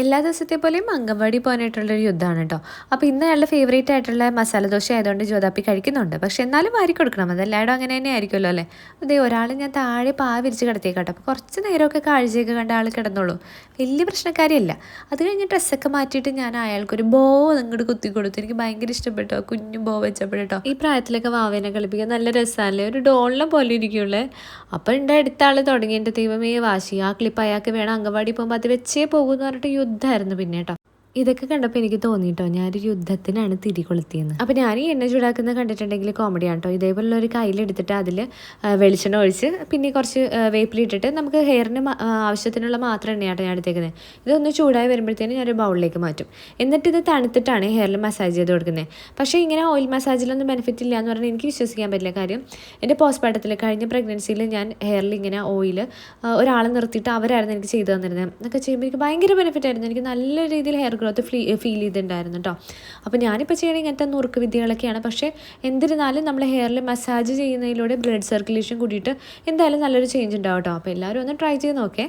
എല്ലാ ദിവസത്തെ പോലെയും അംഗൻവാടി പോകാനായിട്ടുള്ളൊരു യുദ്ധമാണ് കേട്ടോ. അപ്പോൾ ഇന്ന് അയാളുടെ ഫേവറേറ്റ് ആയിട്ടുള്ള മസാല ദോശ ആയതുകൊണ്ട് ജ്യോതാപ്പി കഴിക്കുന്നുണ്ട്. പക്ഷെ എന്നാലും വാരി കൊടുക്കണം. അതെല്ലായിടും അങ്ങനെ തന്നെ ആയിരിക്കുമല്ലോ അല്ലേ. അതേ ഒരാൾ ഞാൻ താഴെ വിരിച്ച് കിടത്തിയേക്കാട്ടോ. അപ്പോൾ കുറച്ച് നേരമൊക്കെ കാഴ്ചയൊക്കെ കണ്ട ആൾ കിടന്നോളൂ. വലിയ പ്രശ്നക്കാരിയല്ല. അത് കഴിഞ്ഞ് ഡ്രസ്സൊക്കെ മാറ്റിയിട്ട് ഞാൻ അയാൾക്കൊരു ബോ അങ്ങോട്ട് കുത്തി കൊടുത്തു. എനിക്ക് ഭയങ്കര ഇഷ്ടപ്പെട്ടു ആ കുഞ്ഞു ബോ വെച്ചപ്പോഴേട്ടോ. ഈ പ്രായത്തിലൊക്കെ വാവേനെ കളിപ്പിക്കാൻ നല്ല രസമല്ലേ, ഒരു ഡോളിനെ പോലെ ഇരിക്കുള്ളേ. അപ്പോൾ എൻ്റെ അടുത്ത ആൾ തുടങ്ങി, എൻ്റെ ദൈവമേ വാശി, ആ ക്ലിപ്പ് അയാൾക്ക് വേണം, അംഗൻവാടി പോകുമ്പോൾ അത് വെച്ചേ പോകുമെന്ന് പറഞ്ഞിട്ട് യുദ്ധമായിരുന്നു പിന്നെ കേട്ടോ. ഇതൊക്കെ കണ്ടപ്പോൾ എനിക്ക് തോന്നിയിട്ടോ ഞാനൊരു യുദ്ധത്തിനാണ് തിരികൊളുത്തിയെന്ന്. അപ്പോൾ ഞാൻ ഈ എണ്ണ ചൂടാക്കുന്ന കണ്ടിട്ടുണ്ടെങ്കിൽ കോമഡിയാണ് കേട്ടോ. ഇതേപോലുള്ള ഒരു കയ്യിലെടുത്തിട്ട് അതിൽ വെളിച്ചെണ്ണ ഒഴിച്ച് പിന്നെ കുറച്ച് വേപ്പിലിട്ടിട്ട് നമുക്ക് ഹെയറിന് ആവശ്യത്തിനുള്ള മാത്രം എണ്ണയാട്ടോ ഞാൻ എടുത്തേക്കുന്നത്. ഇതൊന്ന് ചൂടായി വരുമ്പോഴത്തേനും ഞാനൊരു ബൗളിലേക്ക് മാറ്റും. എന്നിട്ട് ഇത് തണുത്തിട്ടാണ് ഹെയറിൽ മസാജ് ചെയ്ത് കൊടുക്കുന്നത്. പക്ഷേ ഇങ്ങനെ ഓയിൽ മസാജിലൊന്നും ബെനിഫിറ്റ് ഇല്ല എന്ന് പറഞ്ഞാൽ എനിക്ക് വിശ്വസിക്കാൻ പറ്റില്ല. കാര്യം എൻ്റെ പോസ്റ്റ്മോർട്ടത്തിൽ കഴിഞ്ഞ പ്രഗ്നൻസിയിൽ ഞാൻ ഹെയറിൽ ഇങ്ങനെ ഓയിൽ ഒരാളെ നിർത്തിയിട്ട് അവരായിരുന്നു എനിക്ക് ചെയ്തു തന്നിരുന്നത്. എന്നൊക്കെ ചെയ്യുമ്പോൾ എനിക്ക് ഭയങ്കര ബെനിഫിറ്റ് ആയിരുന്നു. എനിക്ക് നല്ല രീതിയിൽ ഹെയർ ഗ്രോത്ത് ഫീൽ ചെയ്തിട്ടുണ്ടായിരുന്നു കേട്ടോ. അപ്പോൾ ഞാനിപ്പോൾ ചെയ്യണ ഇങ്ങനത്തെ നുറുക്ക് വിദ്യകളൊക്കെയാണ്. പക്ഷേ എന്നിരുന്നാലും നമ്മൾ ഹെയറിൽ മസാജ് ചെയ്യുന്നതിലൂടെ ബ്ലഡ് സർക്കുലേഷൻ കൂടിയിട്ട് എന്തായാലും നല്ലൊരു ചേഞ്ച് ഉണ്ടാവും കേട്ടോ. അപ്പോൾ എല്ലാവരും ഒന്ന് ട്രൈ ചെയ്ത് നോക്കേ.